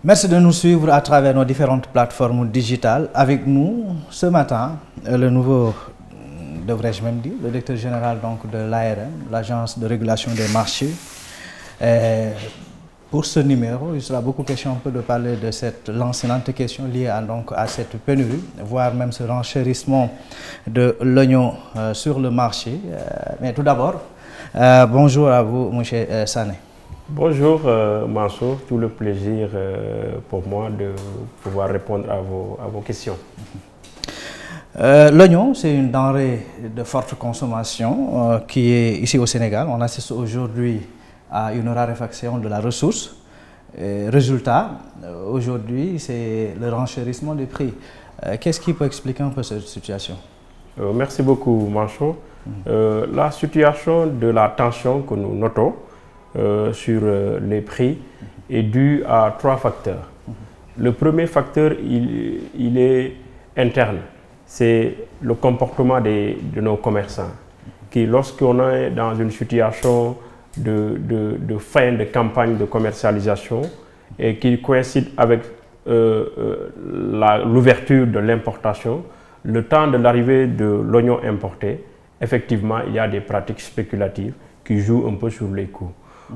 Merci de nous suivre à travers nos différentes plateformes digitales. Avec nous, ce matin, le nouveau, devrais-je même dire, le directeur général donc, de l'ARM, l'Agence de régulation des marchés. Pour ce numéro, il sera beaucoup question un peu de parler de cette lancinante question liée à cette pénurie, voire même ce renchérissement de l'oignon sur le marché. Mais tout d'abord, bonjour à vous, M. Sané. Bonjour Mansour, tout le plaisir pour moi de pouvoir répondre à vos questions. L'oignon, c'est une denrée de forte consommation qui est ici au Sénégal. On assiste aujourd'hui à une raréfaction de la ressource. Résultat, aujourd'hui, c'est le renchérissement des prix. Qu'est-ce qui peut expliquer un peu cette situation? Merci beaucoup Mansour. La situation de la tension que nous notons sur les prix est due à trois facteurs. Le premier facteur, il est interne. C'est le comportement de nos commerçants qui, lorsqu'on est dans une situation de fin de campagne de commercialisation et qui coïncide avec l'ouverture de l'importation, le temps de l'arrivée de l'oignon importé, effectivement, il y a des pratiques spéculatives qui jouent un peu sur les coûts.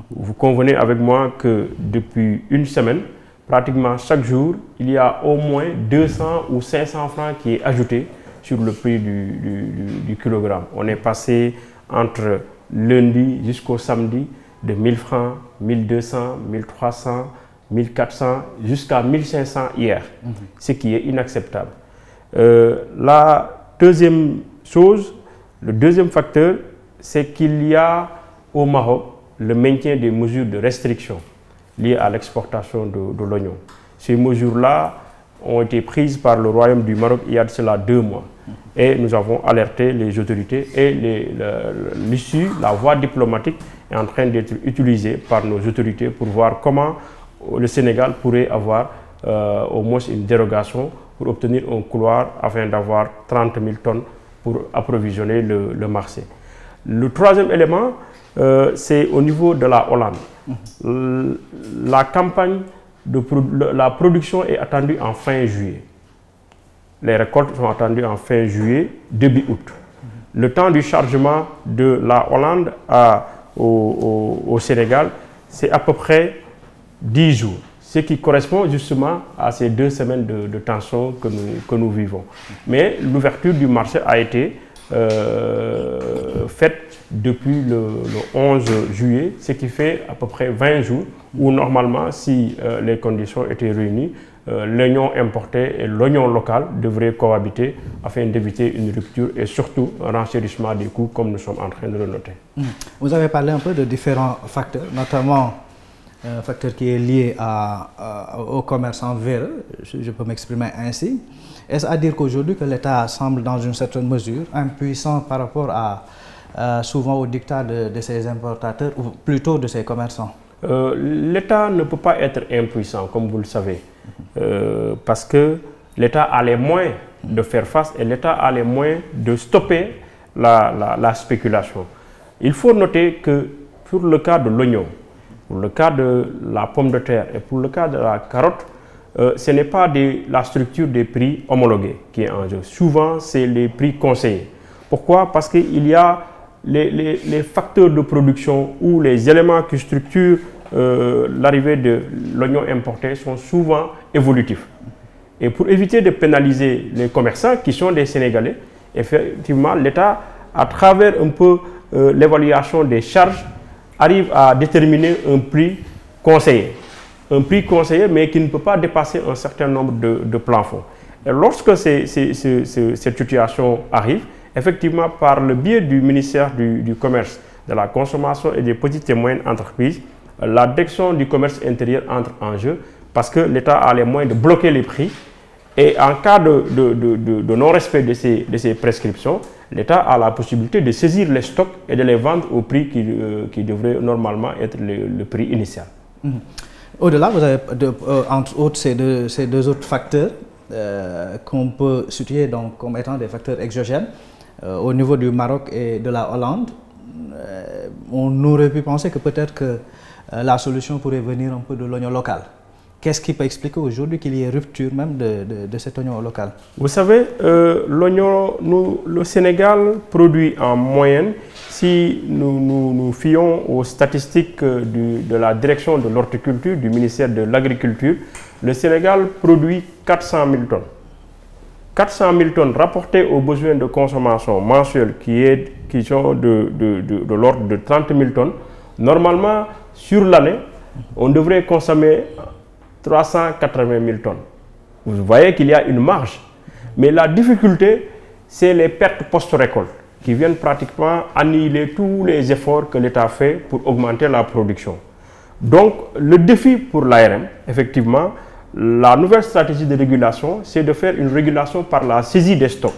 Vous convenez avec moi que depuis une semaine, pratiquement chaque jour, il y a au moins 200 ou 500 francs qui est ajouté sur le prix du kilogramme. On est passé entre lundi jusqu'au samedi de 1000 francs, 1200, 1300, 1400 jusqu'à 1500 hier, ce qui est inacceptable. La deuxième chose, le deuxième facteur, c'est qu'il y a au Maroc le maintien des mesures de restriction liées à l'exportation de l'oignon. Ces mesures-là ont été prises par le Royaume du Maroc il y a de cela 2 mois. Et nous avons alerté les autorités et l'issue, la voie diplomatique est en train d'être utilisée par nos autorités pour voir comment le Sénégal pourrait avoir au moins une dérogation pour obtenir un couloir afin d'avoir 30 000 tonnes pour approvisionner le marché. Le troisième élément, c'est au niveau de la Hollande. La campagne la production est attendue en fin juillet. Les récoltes sont attendues en fin juillet, début août. Le temps du chargement de la Hollande au Sénégal, c'est à peu près 10 jours, ce qui correspond justement à ces 2 semaines de tension que nous vivons. Mais l'ouverture du marché a été faite depuis le 11 juillet, ce qui fait à peu près 20 jours où normalement, si les conditions étaient réunies, l'oignon importé et l'oignon local devraient cohabiter afin d'éviter une rupture et surtout un renchérissement des coûts comme nous sommes en train de le noter. Vous avez parlé un peu de différents facteurs, notamment un facteur qui est lié au commerce en véreux, je peux m'exprimer ainsi. Est-ce à dire qu'aujourd'hui que l'État semble dans une certaine mesure impuissant par rapport souvent au dictat de ses importateurs ou plutôt de ses commerçants? L'État ne peut pas être impuissant, comme vous le savez, parce que l'État a les moyens de faire face et l'État a les moyens de stopper la spéculation. Il faut noter que pour le cas de l'oignon, pour le cas de la pomme de terre et pour le cas de la carotte, ce n'est pas la structure des prix homologués qui est en jeu. Souvent, c'est les prix conseillés. Pourquoi? Parce qu'il y a les facteurs de production ou les éléments qui structurent l'arrivée de l'oignon importé sont souvent évolutifs. Et pour éviter de pénaliser les commerçants qui sont des Sénégalais, effectivement, l'État, à travers un peu l'évaluation des charges, arrive à déterminer un prix conseillé. Un prix conseillé, mais qui ne peut pas dépasser un certain nombre de plafonds. Et lorsque cette situation arrive, effectivement, par le biais du ministère du Commerce, de la Consommation et des petites et moyennes entreprises, la direction du commerce intérieur entre en jeu parce que l'État a les moyens de bloquer les prix et en cas de non-respect de ces prescriptions, l'État a la possibilité de saisir les stocks et de les vendre au prix qui devrait normalement être le prix initial. Au-delà, vous avez entre autres ces deux autres facteurs qu'on peut situer donc comme étant des facteurs exogènes. Au niveau du Maroc et de la Hollande, on aurait pu penser que peut-être que la solution pourrait venir un peu de l'oignon local. Qu'est-ce qui peut expliquer aujourd'hui qu'il y ait rupture même de cet oignon local? Vous savez, l'oignon, le Sénégal produit en moyenne, si nous fions aux statistiques de la direction de l'horticulture, du ministère de l'Agriculture, le Sénégal produit 400 000 tonnes. 400 000 tonnes rapportées aux besoins de consommation mensuels qui sont de l'ordre de 30 000 tonnes. Normalement, sur l'année, on devrait consommer 380 000 tonnes. Vous voyez qu'il y a une marge. Mais la difficulté, c'est les pertes post-récolte qui viennent pratiquement annihiler tous les efforts que l'État fait pour augmenter la production. Donc, le défi pour l'ARM, effectivement, la nouvelle stratégie de régulation, c'est de faire une régulation par la saisie des stocks.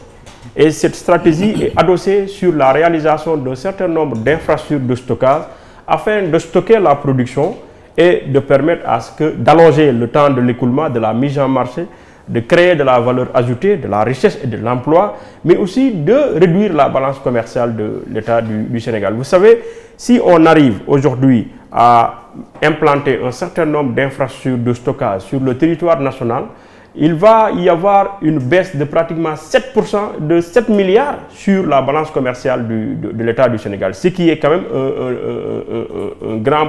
Et cette stratégie est adossée sur la réalisation d'un certain nombre d'infrastructures de stockage afin de stocker la production et de permettre à ce que d'allonger le temps de l'écoulement, de la mise en marché, de créer de la valeur ajoutée, de la richesse et de l'emploi, mais aussi de réduire la balance commerciale de l'État du Sénégal. Vous savez, si on arrive aujourd'hui à implanter un certain nombre d'infrastructures de stockage sur le territoire national, il va y avoir une baisse de pratiquement 7%, de 7 milliards sur la balance commerciale de l'État du Sénégal, ce qui est quand même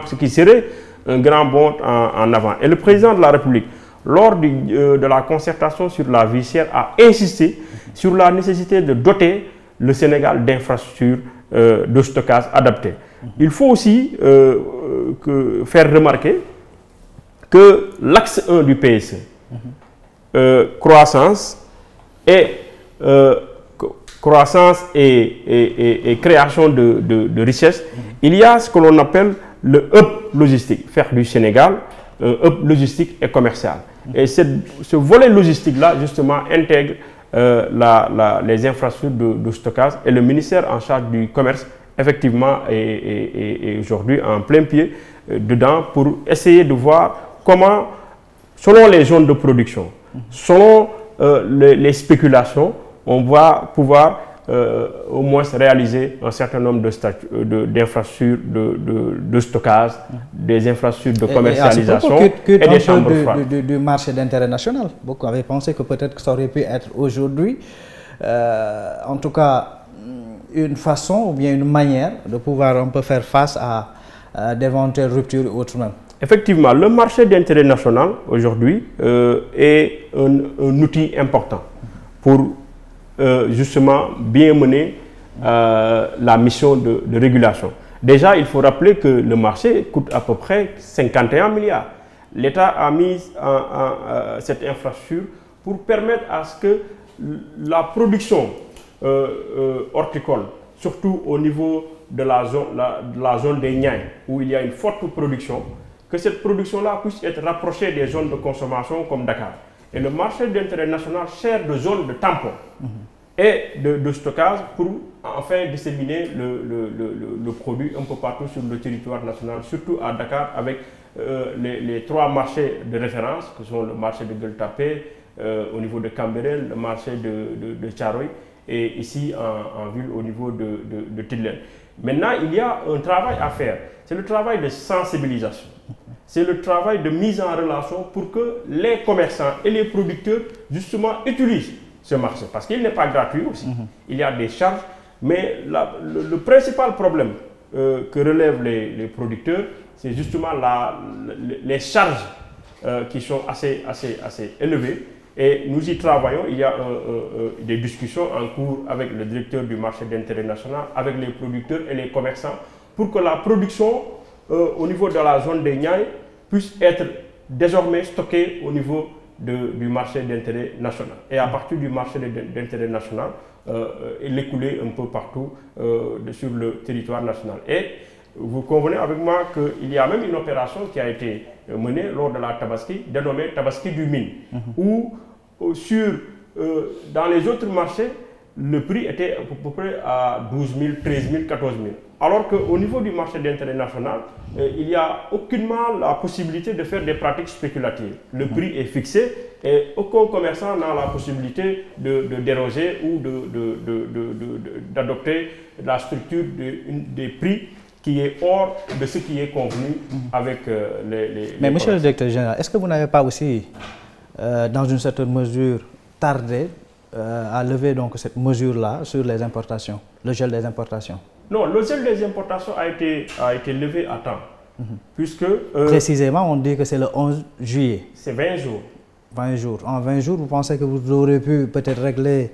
ce qui serait un grand bond en avant. Et le président de la République, lors de la concertation sur la vie chère, a insisté sur la nécessité de doter le Sénégal d'infrastructures de stockage adaptées. Il faut aussi faire remarquer que l'axe 1 du PSE, croissance et création de richesses, il y a ce que l'on appelle le hub logistique, faire du Sénégal un hub logistique et commercial. Et ce volet logistique-là, justement, intègre les infrastructures de stockage, et le ministère en charge du commerce, effectivement, est aujourd'hui en plein pied dedans pour essayer de voir comment, selon les zones de production, selon les spéculations, on va pouvoir au moins réaliser un certain nombre d'infrastructures de stockage, des infrastructures de commercialisation et des chambres froides. Du marché d'intérêt national. Beaucoup avaient pensé que peut-être que ça aurait pu être aujourd'hui, en tout cas, une façon ou bien une manière de pouvoir un peu faire face à d'éventuelles ruptures ou autrement. Effectivement, le marché d'intérêt national aujourd'hui est un outil important pour justement bien mener la mission de régulation. Déjà, il faut rappeler que le marché coûte à peu près 51 milliards. L'État a mis cette infrastructure pour permettre à ce que la production horticole, surtout au niveau de la zone des Niayes, où il y a une forte production, que cette production-là puisse être rapprochée des zones de consommation comme Dakar. Et le marché d'intérêt national sert de zone de tampon et de stockage pour enfin disséminer le produit un peu partout sur le territoire national, surtout à Dakar, avec les 3 marchés de référence, que sont le marché de Gueule-Tapée, au niveau de Cambérène, le marché de Thiaroye, et ici en ville au niveau de Tilène. Maintenant, il y a un travail à faire. C'est le travail de sensibilisation. C'est le travail de mise en relation pour que les commerçants et les producteurs, justement, utilisent ce marché. Parce qu'il n'est pas gratuit aussi. Il y a des charges. Mais le principal problème que relèvent les producteurs, c'est justement les charges qui sont assez élevées. Et nous y travaillons. Il y a des discussions en cours avec le directeur du marché d'intérêt national, avec les producteurs et les commerçants, pour que la production au niveau de la zone des Niayes puisse être désormais stockée au niveau du marché d'intérêt national. Et à partir du marché d'intérêt national, l'écouler un peu partout sur le territoire national. Et vous convenez avec moi qu'il y a même une opération qui a été menée lors de la Tabaski, dénommée Tabaski du Mine, où dans les autres marchés, le prix était à peu près à 12 000, 13 000, 14 000. Alors qu'au niveau du marché d'intérêt national, il n'y a aucunement la possibilité de faire des pratiques spéculatives. Le prix est fixé et aucun commerçant n'a la possibilité de déroger ou d'adopter la structure des prix qui est hors de ce qui est convenu avec les Mais monsieur le directeur général, est-ce que vous n'avez pas aussi, dans une certaine mesure, tardé à lever donc cette mesure-là sur les importations, le gel des importations? Non, le gel des importations a été levé à temps. Puisque... précisément, on dit que c'est le 11 juillet. C'est 20 jours. 20 jours. En 20 jours, vous pensez que vous aurez pu peut-être régler...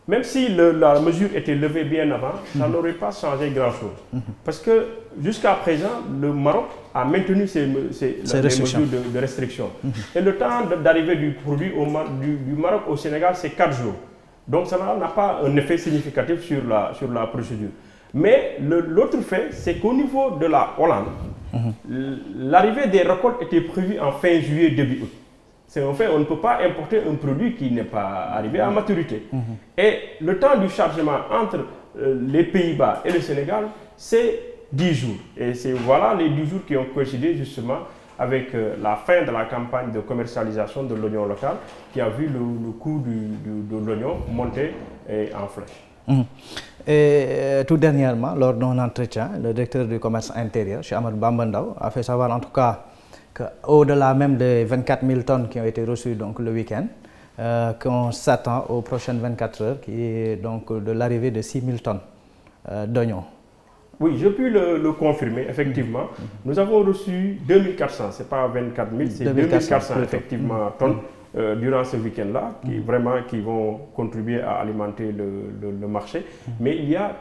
Même si la mesure était levée bien avant, ça n'aurait pas changé grand-chose. Parce que jusqu'à présent, le Maroc a maintenu les mesures de restriction. Et le temps d'arrivée du produit du Maroc au Sénégal, c'est 4 jours. Donc ça n'a pas un effet significatif sur la procédure. Mais l'autre fait, c'est qu'au niveau de la Hollande, l'arrivée des récoltes était prévue en fin juillet, début août. C'est en fait, on ne peut pas importer un produit qui n'est pas arrivé à maturité. Et le temps du chargement entre les Pays-Bas et le Sénégal, c'est 10 jours. Et c'est voilà les 10 jours qui ont coïncidé justement avec la fin de la campagne de commercialisation de l'oignon local, qui a vu le coût de l'oignon monter en flèche. Et tout dernièrement, lors d'un entretien, le directeur du commerce intérieur, chez Amadou Bamba Ndao, a fait savoir en tout cas qu'au-delà même des 24 000 tonnes qui ont été reçues donc, le week-end, qu'on s'attend aux prochaines 24 heures, qui est donc de l'arrivée de 6 000 tonnes d'oignons. Oui, je puis le confirmer, effectivement. Nous avons reçu 2400, ce n'est pas 24 000, c'est 2400 effectivement tonnes durant ce week-end-là, qui vont contribuer à alimenter le marché. Mais il y a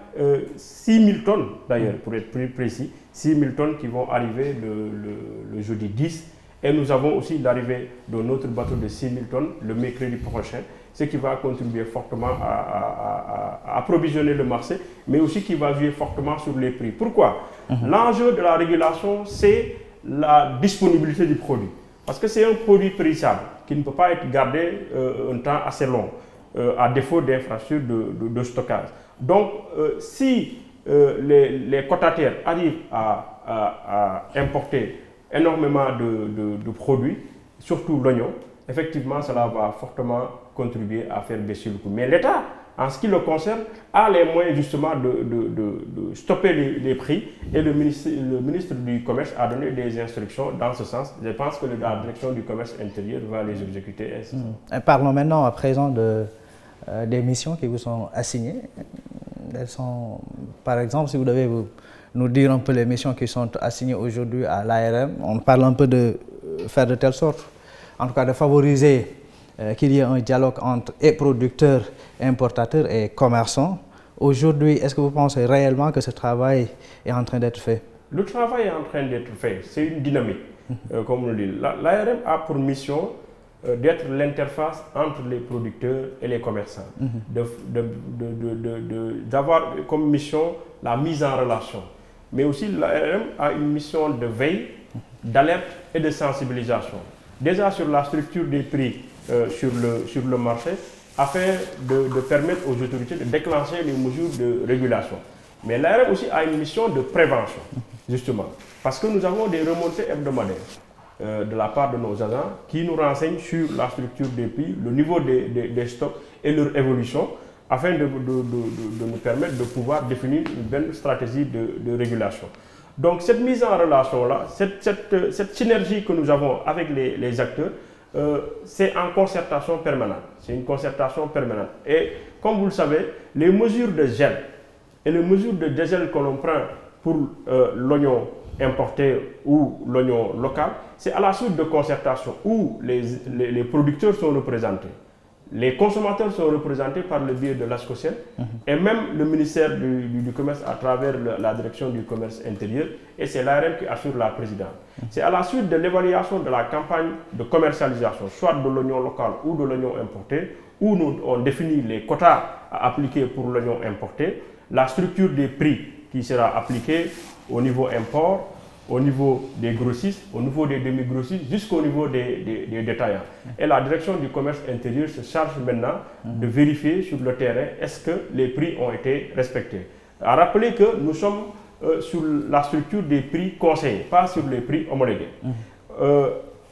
6 000 tonnes, d'ailleurs, pour être plus précis, 6 000 tonnes qui vont arriver le jeudi 10. Et nous avons aussi l'arrivée de notre bateau de 6 000 tonnes le mercredi prochain, ce qui va contribuer fortement à approvisionner le marché, mais aussi qui va jouer fortement sur les prix. Pourquoi? L'enjeu de la régulation, c'est la disponibilité du produit. Parce que c'est un produit périssable qui ne peut pas être gardé un temps assez long, à défaut d'infrastructures de stockage. Donc, si les quotataires arrivent à importer énormément de produits, surtout l'oignon, effectivement, cela va fortement contribuer à faire baisser le coût. Mais l'État, en ce qui le concerne, a les moyens justement de stopper les prix, et le ministre du Commerce a donné des instructions dans ce sens. Je pense que la direction du commerce intérieur va les exécuter. Parlons maintenant à présent des missions qui vous sont assignées. Elles sont, par exemple, si vous devez nous dire un peu les missions qui sont assignées aujourd'hui à l'ARM, on parle un peu de faire de telle sorte, en tout cas de favoriser qu'il y ait un dialogue entre producteurs, importateurs et commerçants. Aujourd'hui, est-ce que vous pensez réellement que ce travail est en train d'être fait? Le travail est en train d'être fait, c'est une dynamique, comme on le dit. L'ARM a pour mission d'être l'interface entre les producteurs et les commerçants, d'avoir comme mission la mise en relation. Mais aussi l'ARM a une mission de veille, d'alerte et de sensibilisation. Déjà sur la structure des prix sur le marché, afin de permettre aux autorités de déclencher les mesures de régulation. Mais l'ARM aussi a une mission de prévention, justement, parce que nous avons des remontées hebdomadaires de la part de nos agents qui nous renseignent sur la structure des prix, le niveau des stocks et leur évolution, afin de nous permettre de pouvoir définir une bonne stratégie de régulation. Donc cette mise en relation-là, cette synergie que nous avons avec les acteurs, c'est en concertation permanente. C'est une concertation permanente. Et comme vous le savez, les mesures de gel et les mesures de dégel que l'on prend pour l'oignon importé ou l'oignon local, c'est à la suite de concertation où les producteurs sont représentés. Les consommateurs sont représentés par le biais de l'ASCOSEN et même le ministère du Commerce à travers la direction du commerce intérieur, et c'est l'ARM qui assure la présidence. C'est à la suite de l'évaluation de la campagne de commercialisation, soit de l'oignon local ou de l'oignon importé, où on définit les quotas à appliquer pour l'oignon importé, la structure des prix qui sera appliquée au niveau import, au niveau des grossistes, au niveau des demi-grossistes, jusqu'au niveau des détaillants. Et la direction du commerce intérieur se charge maintenant de vérifier sur le terrain est-ce que les prix ont été respectés. À rappeler que nous sommes sur la structure des prix conseillés, pas sur les prix homologués.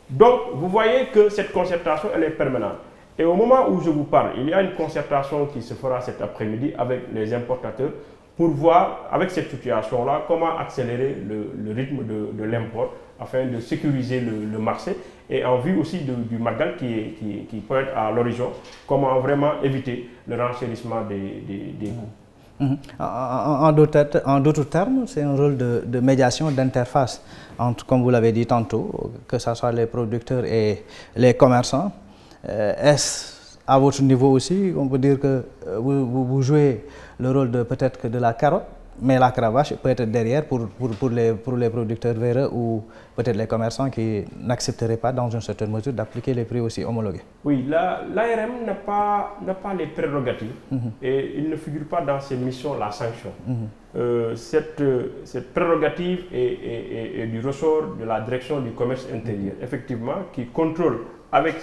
Donc, vous voyez que cette concertation, elle est permanente. Et au moment où je vous parle, il y a une concertation qui se fera cet après-midi avec les importateurs pour voir, avec cette situation-là, comment accélérer le rythme de l'import afin de sécuriser le marché et en vue aussi du Magal qui peut être à l'horizon, comment vraiment éviter le renchérissement des coûts. En d'autres termes, c'est un rôle de médiation, d'interface entre, comme vous l'avez dit tantôt, que ce soit les producteurs et les commerçants. Est-ce à votre niveau aussi, on peut dire que vous jouez le rôle peut-être que de la carotte, mais la cravache peut être derrière pour les producteurs véreux ou peut-être les commerçants qui n'accepteraient pas dans une certaine mesure d'appliquer les prix aussi homologués. Oui, l'ARM n'a pas les prérogatives et il ne figure pas dans ses missions la sanction. Cette prérogative est du ressort de la direction du commerce intérieur, effectivement, qui contrôle avec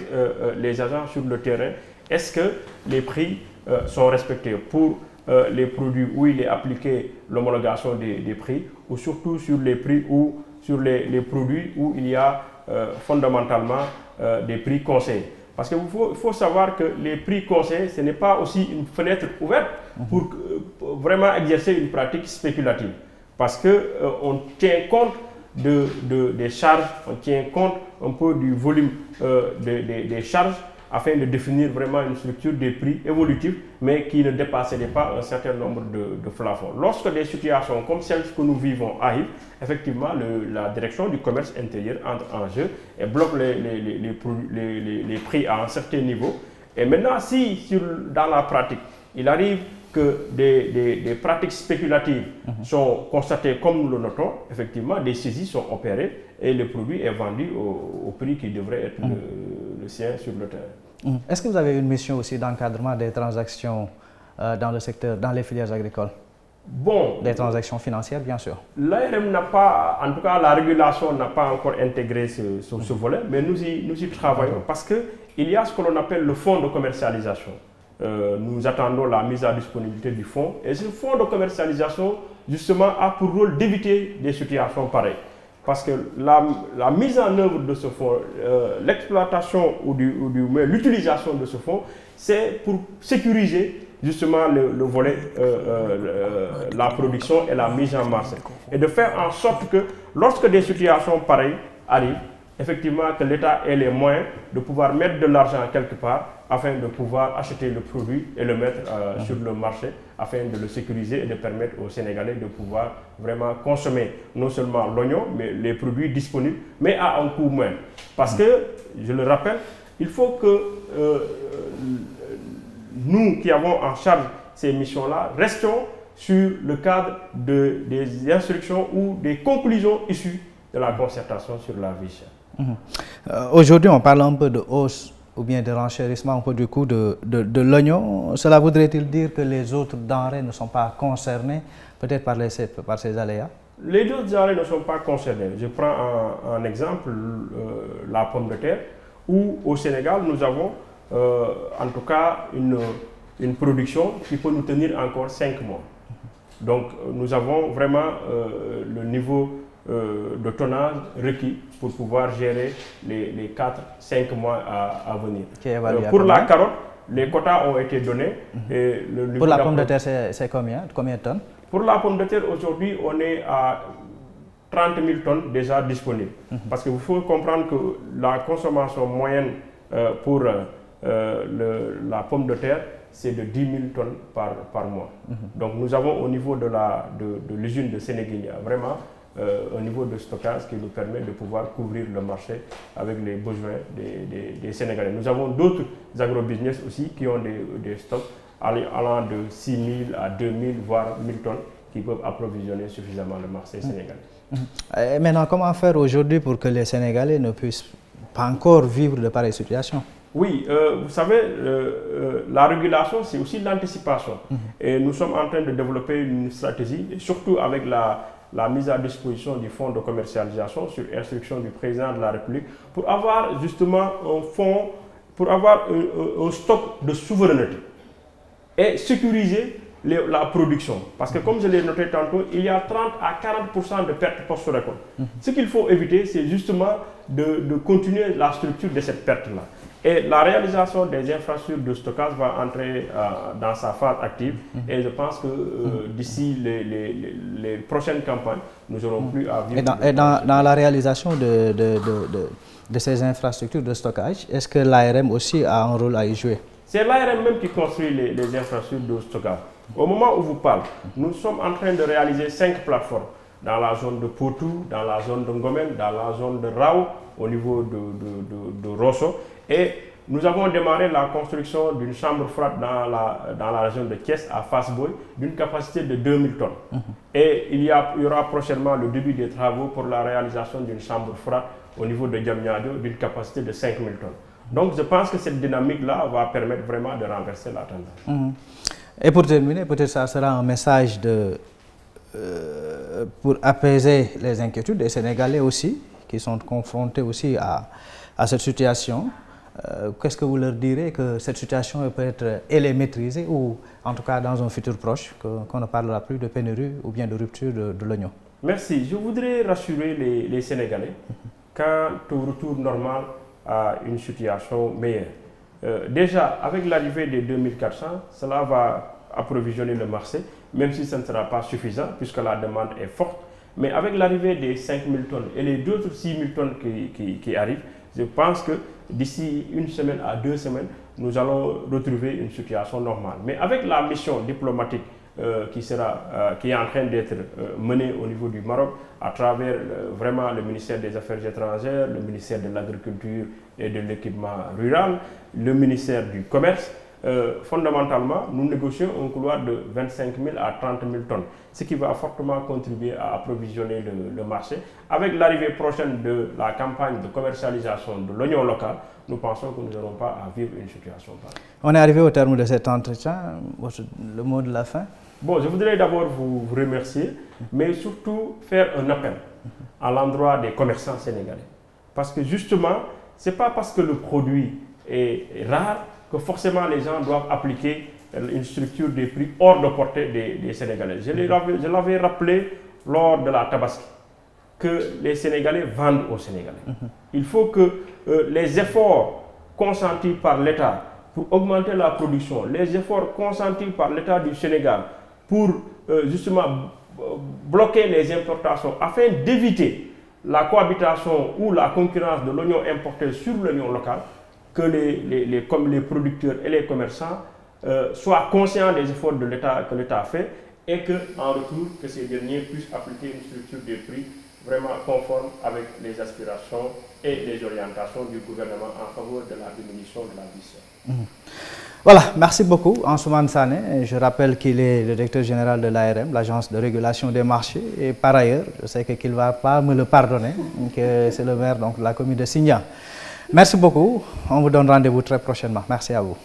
les agents sur le terrain est-ce que les prix sont respectés pour les produits où il est appliqué l'homologation des prix ou surtout sur les prix ou sur les produits où il y a fondamentalement des prix conseillés. Parce qu'il faut savoir que les prix conseillés, ce n'est pas aussi une fenêtre ouverte pour vraiment exercer une pratique spéculative. Parce qu'on tient compte des charges, on tient compte un peu du volume des charges afin de définir vraiment une structure des prix évolutifs, mais qui ne dépasserait pas un certain nombre de plafonds. Lorsque des situations comme celles que nous vivons arrivent, effectivement, la direction du commerce intérieur entre en jeu et bloque les prix à un certain niveau. Et maintenant, si dans la pratique, il arrive que des pratiques spéculatives sont constatées comme nous le notons, effectivement, des saisies sont opérées et le produit est vendu au prix qui devrait être le sien sur le terrain. Est-ce que vous avez une mission aussi d'encadrement des transactions dans le secteur, dans les filières agricoles? Bon, des transactions financières, bien sûr. L'ARM n'a pas, en tout cas la régulation n'a pas encore intégré ce volet, mais nous y travaillons parce qu'il y a ce que l'on appelle le fonds de commercialisation. Nous attendons la mise à disponibilité du fonds et ce fonds de commercialisation justement a pour rôle d'éviter des situations pareilles. Parce que la mise en œuvre de ce fonds, l'exploitation ou l'utilisation de ce fonds, c'est pour sécuriser justement le volet, la production et la mise en marché. Et de faire en sorte que lorsque des situations pareilles arrivent, effectivement que l'État ait les moyens de pouvoir mettre de l'argent quelque part afin de pouvoir acheter le produit et le mettre sur le marché afin de le sécuriser et de permettre aux Sénégalais de pouvoir vraiment consommer non seulement l'oignon, mais les produits disponibles, mais à un coût moindre. Parce que, je le rappelle, il faut que nous qui avons en charge ces missions-là restions sur le cadre des instructions ou des conclusions issues de la concertation sur la vie chère. Aujourd'hui, on parle un peu de hausse ou bien de renchérissement un peu du coût de l'oignon. Cela voudrait-il dire que les autres denrées ne sont pas concernées, peut-être par ces aléas? Les autres denrées ne sont pas concernées. Je prends un exemple, la pomme de terre, où au Sénégal, nous avons en tout cas une production qui peut nous tenir encore 5 mois. Donc, nous avons vraiment le niveau de tonnage requis pour pouvoir gérer les 4-5 mois à venir. Pour la carotte, les quotas ont été donnés. Et pour la pomme de terre, c'est combien de tonnes? Pour la pomme de terre, aujourd'hui, on est à 30 000 tonnes déjà disponibles. Parce qu'il faut comprendre que la consommation moyenne pour la pomme de terre, c'est de 10 000 tonnes par mois. Donc nous avons au niveau de l'usine de Sénéguinia vraiment un niveau de stockage qui nous permet de pouvoir couvrir le marché avec les besoins des Sénégalais. Nous avons d'autres agrobusiness aussi qui ont des stocks allant de 6 000 à 2 000 voire 1 000 tonnes qui peuvent approvisionner suffisamment le marché sénégalais. Et maintenant, comment faire aujourd'hui pour que les Sénégalais ne puissent pas encore vivre de pareilles situations? Oui, vous savez, la régulation, c'est aussi l'anticipation. Et nous sommes en train de développer une stratégie, et surtout avec la mise à disposition du fonds de commercialisation sur instruction du président de la République, pour avoir justement un fonds, pour avoir un stock de souveraineté et sécuriser la production. Parce que comme je l'ai noté tantôt, il y a 30 à 40% de pertes post-récolte. Ce qu'il faut éviter, c'est justement de continuer la structure de cette perte-là. Et la réalisation des infrastructures de stockage va entrer dans sa phase active. Et je pense que d'ici les prochaines campagnes, nous n'aurons plus à vivre. Et dans la réalisation de ces infrastructures de stockage, est-ce que l'ARM aussi a un rôle à y jouer? C'est l'ARM même qui construit les infrastructures de stockage. Au moment où vous parlez, nous sommes en train de réaliser 5 plateformes dans la zone de Potou, dans la zone de Ngomen, dans la zone de Rao, au niveau de Rosso. Et nous avons démarré la construction d'une chambre froide dans la région de Thiès, à Fass-Boye, d'une capacité de 2000 tonnes. Et il y aura prochainement le début des travaux pour la réalisation d'une chambre froide au niveau de Diamniadio, d'une capacité de 5000 tonnes. Donc je pense que cette dynamique-là va permettre vraiment de renverser la tendance. Et pour terminer, peut-être ça sera un message pour apaiser les inquiétudes des Sénégalais aussi, qui sont confrontés aussi à cette situation. Qu'est-ce que vous leur direz, que cette situation peut être elle est maîtrisée, ou en tout cas dans un futur proche, qu'on ne parlera plus de pénurie ou bien de rupture de l'oignon? Merci. Je voudrais rassurer les Sénégalais quant au retour normal à une situation meilleure. Déjà, avec l'arrivée des 2400, cela va approvisionner le marché, même si ce ne sera pas suffisant, puisque la demande est forte. Mais avec l'arrivée des 5000 tonnes et les autres 6000 tonnes qui arrivent, je pense que d'ici une semaine à 2 semaines, nous allons retrouver une situation normale. Mais avec la mission diplomatique qui est en train d'être menée au niveau du Maroc, à travers vraiment le ministère des Affaires étrangères, le ministère de l'Agriculture et de l'Équipement rural, le ministère du Commerce, fondamentalement, nous négocions un couloir de 25 000 à 30 000 tonnes, ce qui va fortement contribuer à approvisionner le marché. Avec l'arrivée prochaine de la campagne de commercialisation de l'oignon local, nous pensons que nous n'aurons pas à vivre une situation pareille. On est arrivé au terme de cet entretien. Le mot de la fin? Bon, je voudrais d'abord vous remercier, mais surtout faire un appel à l'endroit des commerçants sénégalais. Parce que justement, ce n'est pas parce que le produit est rare que forcément les gens doivent appliquer une structure des prix hors de portée des Sénégalais. Je l'avais rappelé lors de la Tabaski, que les Sénégalais vendent aux Sénégalais. Il faut que les efforts consentis par l'État pour augmenter la production, les efforts consentis par l'État du Sénégal pour justement bloquer les importations afin d'éviter la cohabitation ou la concurrence de l'oignon importé sur l'oignon local, que les producteurs et les commerçants soient conscients des efforts de l'État que l'État fait, et qu'en retour, que ces derniers puissent appliquer une structure des prix vraiment conforme avec les aspirations et les orientations du gouvernement en faveur de la diminution de la vie chère. Voilà, merci beaucoup Ansoumane Sané. Je rappelle qu'il est le directeur général de l'ARM, l'Agence de régulation des marchés, et par ailleurs, je sais qu'il ne va pas me le pardonner, que c'est le maire donc, de la commune de Sindian. Merci beaucoup, on vous donne rendez-vous très prochainement. Merci à vous.